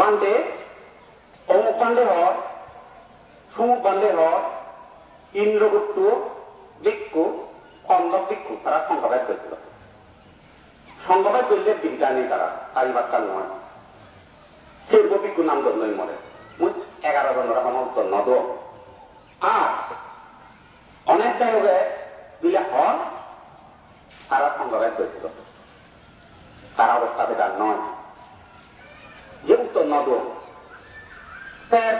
বান্ধে অমুক বান্ধে হর সমুক বান্ধে হর ইন্দ্রগুপ্ত ভিক্ষু কন্দক ভিক্ষু তারা সংঘবাদ করছিল। সংঘবাদ করলে বিজ্ঞানী তারা পারিবারটা নয় শিল্প ভিক্ষু নাম ধরলই মরে 11 জনের আমার উত্তর নদ আর অনেক জায়গায় দিলে হর তারা সংঘবাদ করছিল। তারা অবস্থা বেকার নয় যে উত্তর নদ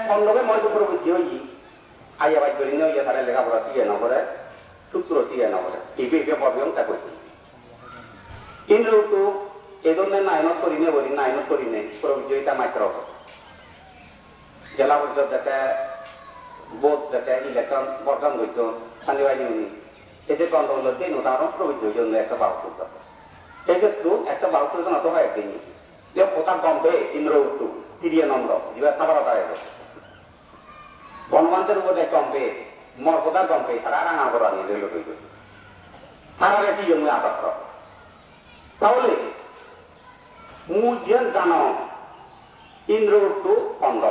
পণ্ডবে মধ্যে বুঝি হই আইয়া বাই করি নইয়া তারা লেখাপড়া টিয়ে নগরে সূত্র টিয়ে নগরে টিপে পড়বেন তা করছি কিন্তু তো এই ধরনের নাইনত করি নে বলি নাইনত করি নেই প্রতিযোগিতা মাত্র জেলা পর্যায়ে যাতে বোধ যাতে ইলেকশন বর্জন হইত শান্তিবাহী উনি এতে গন্ডগোল দিন উদাহরণ প্রতিযোগীর জন্য একটা বারো করতে হবে এই ক্ষেত্রে একটা বারো করতে অত হয় একদিন যে পোতা গম্পে ইন্দ্র উত্তু তিরিয়ে নম্র এবার খাবার দাঁড়ায় বনমান্তের উপরে গম্পে মর্যাদা গম্পে তারা রাঙা করা নিয়ে রেল হইল তারা বেশি জন্য আঘাত করা তাহলে মুজিয়ান জানো ইন্দ্র উত্তু অন্ধ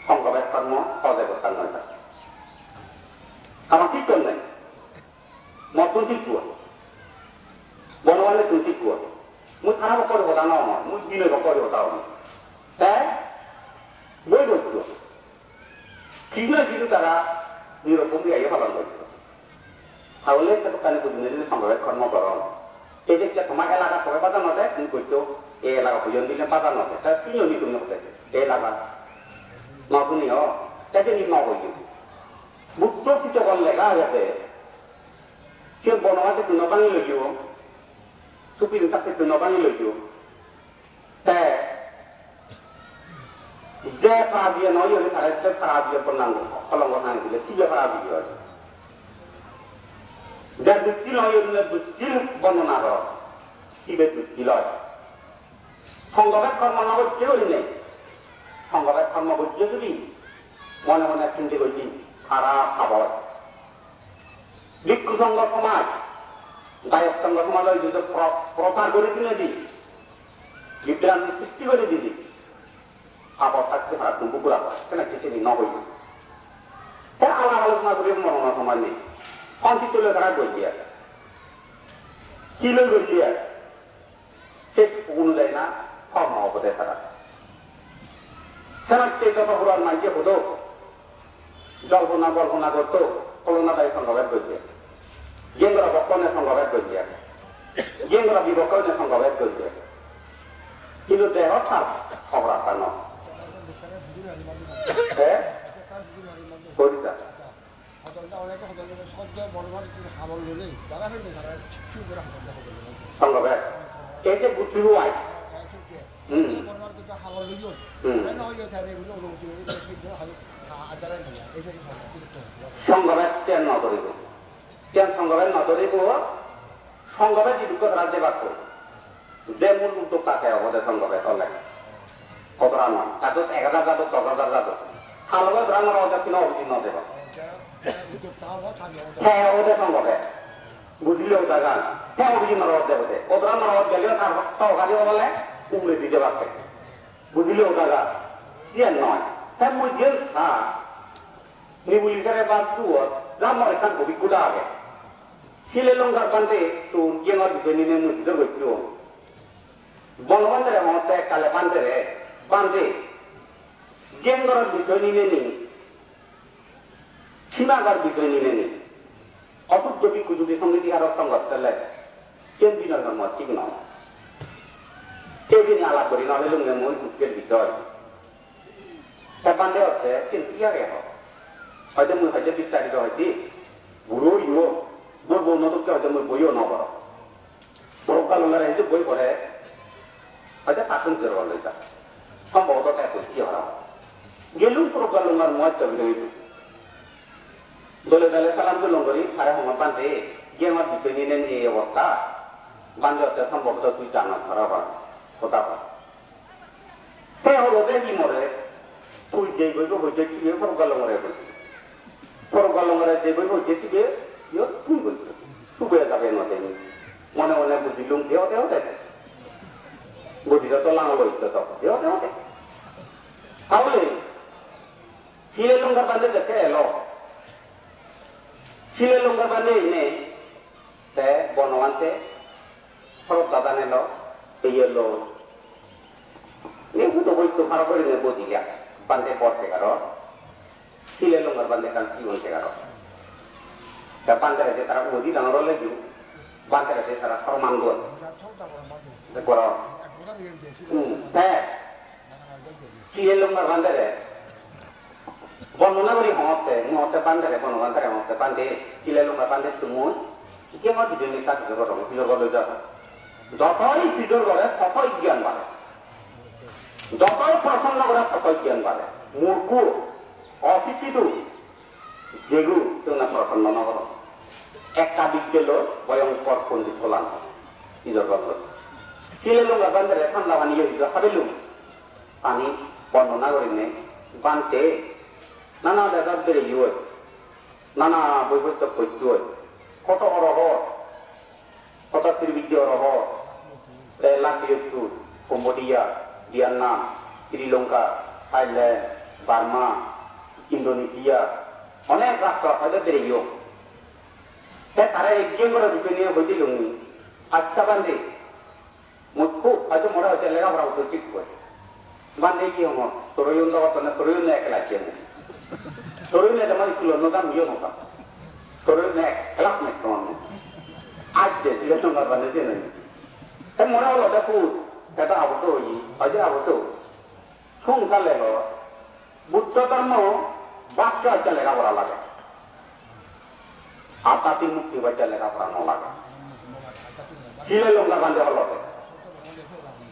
সংঘবেদ কর্ম অজগতা নয় আমার শিক্ষণ নেই মতন শিল্প বনমানে তুই শিল্প মুই খারাপ করে কথা না আমার মুই দিনে করে কথা আমার তাই বই বলছিল কিছু না কিছু তারা নিরকম দিয়ে পালন করছিল তাহলে কানে বুঝিয়ে যদি সংঘবেদ কর্ম করো এই যে তোমার এলাকা সবাই বাজার নতে তুমি করছো এই এলাকা পুজন দিলে বাজার নতে তার তিনিও নিকুন হতে এই এলাকা নতুনিও তাকে নি নবই বুদ্ধ কিছু বল লেখা যাতে সে বনমাতে তুন বাঙি লইব সুপির কাছে তুন বাঙি লইব তাই যে পাড়া দিয়ে নয় তারা পাড়া দিয়ে পড়লাম কলঙ্গ না দিলে সিজে পাড়া দিয়ে যা দুঃখী নয় দুঃখীর বর্ণনা কর কিবে দুঃখী লয় সংঘবেদ কর্ম না করছে ওই নেই সংঘবেদ কর্ম করছে যদি মনে মনে চিন্তা করছি খারাপ খাবার ভিক্ষু সংঘ সমাজ গায়ক সংঘ সমাজ যদি প্রচার করে দিলে বিভ্রান্তি সৃষ্টি করে দিদি খাবার থাকতে খারাপ কুকুরা কেন কিছু নহইল আলাপ আলোচনা করে মরণা সময় নেই সংক্ষিপ্ত তারা গলিয়া কি লই গলিয়া শেষ অনুযায়ী না কর্ম হতে তারা সেনাকে যত ঘোরার মাইকে হতো জল্পনা কল্পনা করতো কলনাদায়ী সংঘবেদ গলিয়া গেন্দ্রা বক্ষণের সংঘবেদ গলিয়া গেন্দ্রা বিবক্ষণের সংঘবেদ গলিয়া কিন্তু দেহ তার খবর আসা ন করিতা সংঘবেদ এই যে বুদ্ধি হয় সংঘবেদ কেন নধরিব কেন সংঘবেদ নধরিব সংঘবেদ যিটো রাজ্যে বাক্য যে মূল উদ্যোগ তাকে অবধে সংঘবেদ হলে কতটা নয় তাদের 1000 যাদব 10,000 যাদব হালবে ব্রাহ্মণ অর্থাৎ কিনা অবতীর্ণ দেব হ্যাঁ ওদের সংঘবেদ বুঝলেও জায়গা হ্যাঁ অভিযোগ দেবতে ও ব্রাহ্মণ গেলেও তার সহকারী বলে উগলে দিতে পারবে বুঝলেও জায়গা সিয়ার নয় হ্যাঁ মুই জেল খা নিবুলিকারে বাদ দুয়ার ব্রাহ্মণ এখান অভিজ্ঞতা আগে ছেলে লঙ্কার বান্ধে তো গেমার বিষয় নিলে মুদ্র করছিল বনবান্ধের মতে কালে বান্ধে গেঙ্গর বিষয় নিলে নেই সীমাগার বিষয় নিলে নেই অসুস্থ ভিক্ষু যদি সঙ্গীতি আর সংঘর্ষ চলে কেন দিনের জন্ম ঠিক নয় এই দিনে আলাপ করি নহলে লুঙ্গে মই দুঃখের বিষয় তা বান্ধে হচ্ছে কিন্তু ইয়ারে হয়তো মুই হয়তো বিস্তারিত হয়তি বুড়ো ইউ বোর বউ নতুনকে হয়তো মই বইও নবর পরকালঙ্গারে হয়তো বই পড়ে হয়তো শাসন করবার লইতা সম্ভবত তাই করছি হরা গেলুম পরকালঙ্গার ময় তবিল দলে দলে সালাম করলাম করি সারা সময় বান্ধে গিয়ে আমার বিষয় নিয়ে নেন এই অবস্থা বান্ধে হচ্ছে সম্ভবত তুই জানা ধরা পার কথা পার সে হলো যে কি মরে তুই যে বইব হইতে কি পরকালঙ্গারে বলছি পরকালঙ্গারে যে বইব হইতে কি তুই বলছো শুয়ে যাবে নদে মনে মনে বুঝিলুম দেহ দেহ দেখ গদিটা তো লাঙল হইতো তখন তাহলে শিলে লঙ্কা বাঁধে দেখে এলো শিলে লঙ্কা বাঁধে এনে বনবান্তে খরচ দাদা নিল এই এলো শুধু বইতো ভাড়া করে নিয়ে বদিয়া বান্ধে পড়তে কারো শিলে লঙ্কার বান্ধে কান শিবনতে কারো বান্ধে রাখে তারা বদি দানোর লেগে বান্ধে রাখে তারা সরমান গোল কর হ্যাঁ শিলে লঙ্কার বান্ধে বর্ণনা করি মহতে বান্ধে বনবান্ধে মহতে বান্ধে শিলে লঙ্কার বান্ধে তুমুন কে মা দিদি তাক জোর পিজর গলে যাবে যতই পিজর করে ততই জ্ঞান বাড়ে যতই প্রসন্ন করে ততই জ্ঞান বাড়ে মূর্খ অশিক্ষিত যেগু কেউ না প্রসন্ন নগর একটা বিদ্যালয় ভয়ঙ্কর পন্ডিত হলাম পিজর গল শিলে লঙ্কা বান্ধে ঠান্ডা বানিয়ে দিল হাবিলুম পানি বর্ণনা করি নে বানতে নানা দেখা বেড়ে গিয়ে নানা বৈবত্য করতে কত অরহ কত ত্রিবিদ্য অরহ লাঙ্গিয়ুর Cambodia Vietnam Sri Lanka Thailand Burma Indonesia অনেক রাষ্ট্র হয়তো বেড়ে গিয়েও তারা এগিয়ে করে বিষয় নিয়ে বইছিল আচ্ছা বান্ধে খুব হয়তো মনে হচ্ছে লেখাপড়া হতো ঠিক করে বান্ধে কি হম তরুণ তরুণ একলা তরুণ যেমন স্কুল নতাম ইয়ে নতাম তরুণ এক খেলাপ নেই তোমার আসছে শ্রীলঙ্কার বান্ধে জেনে তাই মনে হলো দেখো এটা আবদ্ধ হই হয়তো আবদ্ধ সংসার লেগ বুদ্ধ ধর্ম বাক্য হচ্ছে লেখাপড়া লাগে আধ্যাত্মিক মুক্তি হচ্ছে লেখাপড়া ন লাগে শ্রীলঙ্কা বান্ধে হল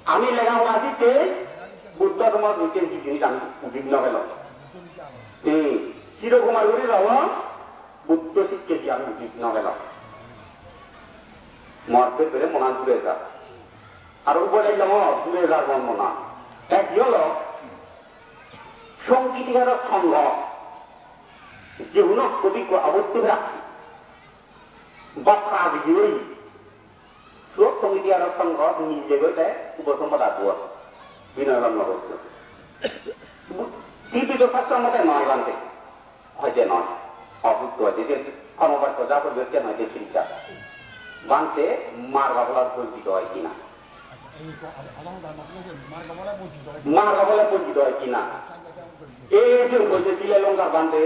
আমি লেখাপড়া শিখতে বুদ্ধ ধর্ম দুটি জিনিস আমি উদ্বিগ্ন হল চিরকুমার গুলি রব বুদ্ধ শিক্ষেছি আমি উদ্বিগ্ন হল মরতে পেরে মনা দূরে যা আর উপরে দূরে যার মনা এক হল সংগীতিকার সংঘ যেগুলো অভিজ্ঞ আবদ্ধ রাখি বা কাজ গিয়েই সব সংগীতিকার সংঘ নিজে গেলে উপসম্পদা দুয়া বিনয় বাংলা হচ্ছে তৃতীয় শাস্ত্র মতে নয় বান্ধে হয়তো নয় অভুক্ত হয়েছে যে কর্মবার্ত যা করবে নয় যে চিন্তা বানতে মার বাবলার পরিচিত হয় কিনা মার বাবলা পরিচিত হয় কিনা এই যে বলছে শ্রীলঙ্কার বান্ধে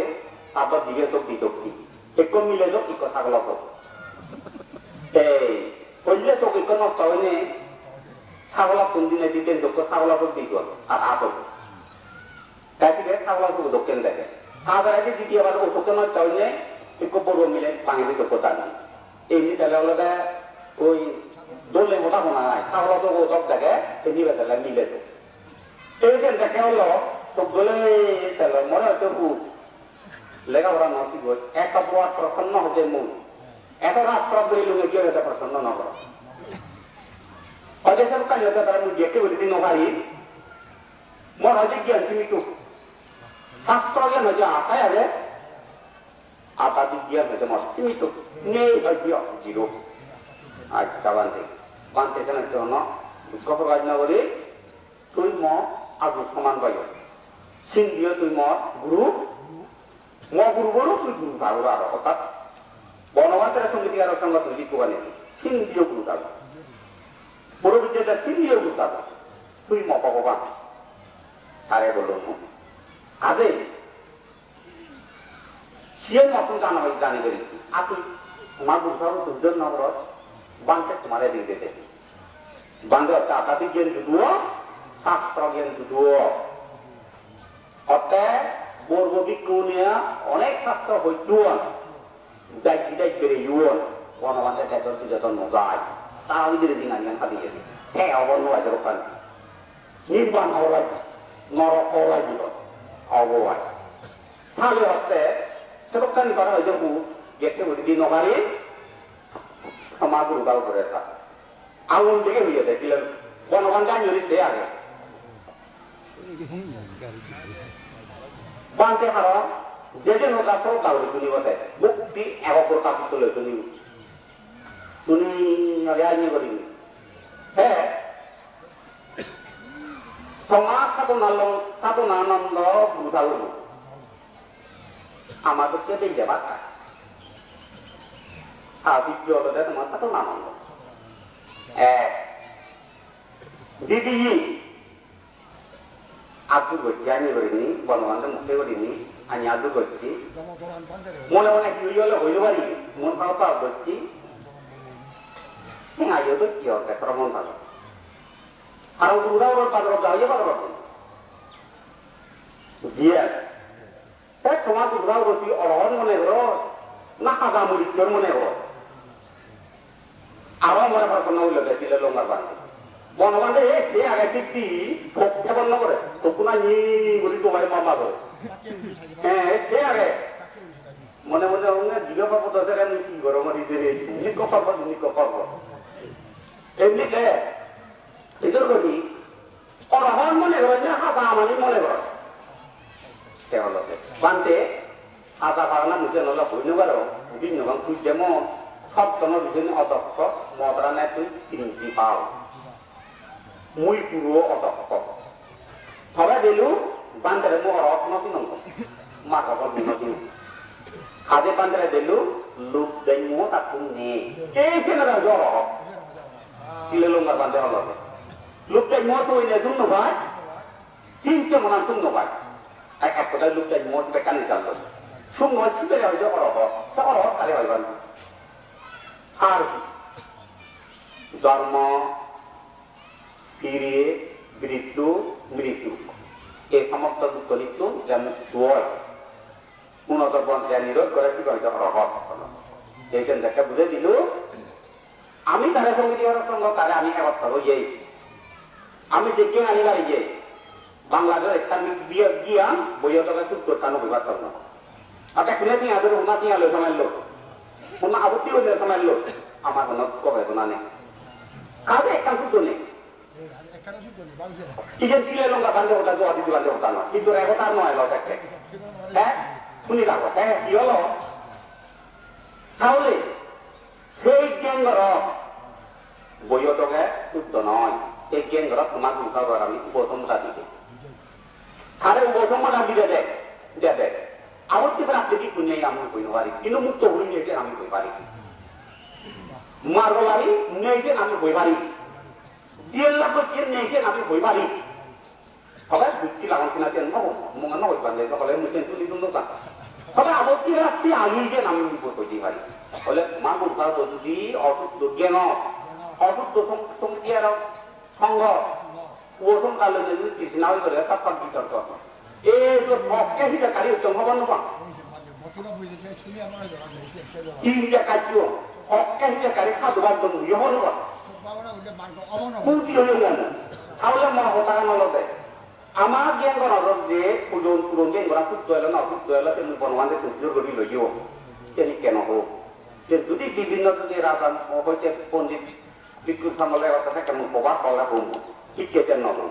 তারপর দিকে তো বিতক্তি একটু মিলে তো কি কথা গেল তো এই বললে তো কি নষ্ট হয়নি ছাগলা কোন দিনে দিতেন তো ছাগলা তো দিত আর আত তাই ছাগলা তো দক্ষিণ দেখে তারপরে দ্বিতীয়বার ওষুধে নষ্ট হয়নি একটু বড় মিলে পানি দিতে কোথা নেই এই মিটালে হলে ওই দলে মোটা শোনা নাই ছাগলা তো ওষুধ দেখে এই নিবে মিলে তো এই যে দেখে হলো তো বলে মনে হচ্ছে লেখাপড়া নষ্ট একটা বড় প্রসন্ন হচ্ছে মন এত রাষ্ট্র বলে লোকে গিয়ে এটা প্রসন্ন না করা হয়তো সব কাজ হতে তারা দেখে বলে দিন ভাই মন হচ্ছে জ্ঞান সীমিত শাস্ত্র জ্ঞান হচ্ছে আশায় আছে আধ্যাত্মিক জ্ঞান হচ্ছে সীমিত নেই ভাগ্য জিরো আচ্ছা বান্ধে কেনার জন্য দুঃখ প্রকাশ না করে তুই ম আগু সমান পাই সিন দিয়ে তুই ম গুরু গুরু বড় তুই গুরু থাকবো আরো অর্থাৎ বনবান্তের সঙ্গীতিকার সঙ্গে তুই লিখবানি সিন দিয়ে গুরু থাকবো বড় বিদ্যাটা সিন দিয়ে গুরু থাকবো তুই ম ভগবান আরে বলল আজে সিয়ে মতন জানি করি আর তুই তোমার বুঝতে দুজন নম্বর বান্ধে তোমার দিয়ে দিতে বান্ধে আধ্যাত্মিক জ্ঞান যুদুও শাস্ত্র জ্ঞান যুদুও অর্থাৎ বর্গ বিজ্ঞানীয় অনেক শাস্ত্র হইতুন দায়িত্ব বেড়ে ইউন বনবান্ধে যত যতন যায় তারা ওই দিন আনিয়ান খাদিয়ে হ্যাঁ অবর্ণ আছে ওখানে নির্বাণ হওয়াই নরক হওয়াই দিব অবহাই তাহলে হচ্ছে সেরকম করা হয়েছে গেটে উঠে দিন নবারি সমাজ উদাল করে থাকে আগুন থেকে হয়ে দেখলেন বনবান্ধে আনিয়ে সে আগে বান্ধে হারা যে যে নৌকা তো তাহলে তুমি বটে মুক্তি একক কাপড় তুলে তুমি তুমি আগে আইনি করিনি হ্যাঁ সমাজ সাধনানন্দ বুঝালো আমাদেরকে বেঁচে বাঁচা আর দ্বিতীয় হলো তোমার সাধনানন্দ দিদি আব্দুল করছি আমি করিনি বনবান্ধব মুখে করিনি আমি আব্দুল করছি মনে মনে কি হলে হইতে পারি মন খাওয়া তো করছি আগে তো কি হবে মন ভালো আর উদাও পাত্র যাওয়া পাত্র দিয়ে তোমার উদাও রতি অরহন মনে করো না কাদা মরিচর মনে করো আরো মনে পড়াশোনা হইল বেশিলে লঙ্গার বান্ধব বনবান্ধে সে আগে দিকটি ভোক্তা বন্ধ করে তখন আমি বলি তোমার মামা করে হ্যাঁ সে আগে মনে মনে জিজ্ঞাসা পাবো সেখানে কি করো আমার নিজের নিক পারবো এমনিতে এদের করি অরহন মনে করে যে হাতা আমানি মনে করো সে হলো বান্ধে হাতা পারনা মুখে নলে হইন পারো বিভিন্ন তুই যেমন সপ্তম বিভিন্ন অধ্যক্ষ মদরানে তুই principal muy puro otoko. Thora delu bandare mo orot no tinong. Maka ko no tin. Ade bandare delu lup dai mo takung ne. Ke na jo. Kilelo ngar bandare lo. Lup dai mo to ine sung no ba. Tin se mo na sung no ba. Ai ka ko dai lup dai mo be kan ni dal lo. Sung no si be jo orot. Ta orot kare hoy ban. Ar dharma ফিরিয়ে মৃত্যু এই সমস্ত দুঃখ লিখু যেন উন্নত পন্থা নিরোধ করে কি করে রহত এইখান থেকে বুঝে দিল আমি তারা সমিতি সঙ্গ তারা আমি এক থাকবো এই আমি দেখি আনি গাড়ি যে বাংলাদেশ ইসলামিক জ্ঞান বইয়া টাকা 70-95 বার থাকবো আচ্ছা কিনে দিয়ে আদর ওনা দিয়ে আলো সময় লোক ওনা আবত্তি হইলে সময় লোক আমার কোনো কবে শোনা নেই কাজে একটা সূত্র নেই ইজন ছিলে লঙ্কা বান্ধব ওটা জোয়া দিতে বান্ধব ওটা নয় কিন্তু একতা নয় লটাকে হ্যাঁ শুনি রাখো হ্যাঁ কি হলো তাহলে সেই জ্ঞানর বইয়টকে শুদ্ধ নয় এই জ্ঞানর তোমার উল্টা করার আমি উপসংহার দিতে আরে উপসংহার দিতে দে আবর্তি রাখতে কি দুনিয়ায় আমি কই পারি কিন্তু মুক্ত হই নিয়েছে আমি কই পারি মারবো পারি নিয়েছে আমি কই পারি Dia lakukan dia ni saya ambil boy balik. Kalau bukti lawan kena dia mau mungkin nak boy balik. Kalau mungkin tu itu nak. Kalau awak tidak dia ahli dia ambil boy balik. Kalau mampu kalau tu di auto tu dia no auto tu song dia no sangga. Uang kalau jadi di sini awak boleh tak komputer tu. Tu okey kita kali itu apa nama? Dia kacau. Okey dia kali satu bantu dia apa? Kunci hanya awalnya mau hotakan malah আমার জ্ঞান করার যে পুরন জ্ঞান করা খুব দয়াল না খুব দয়াল সে বনবান্ধে তুই করি লইও সে কেন হোক যে যদি বিভিন্ন যদি রাজা হইতে পণ্ডিত বিক্রু সামলে কথা কেমন প্রভাব পাওয়া হোক ঠিক কেন নয়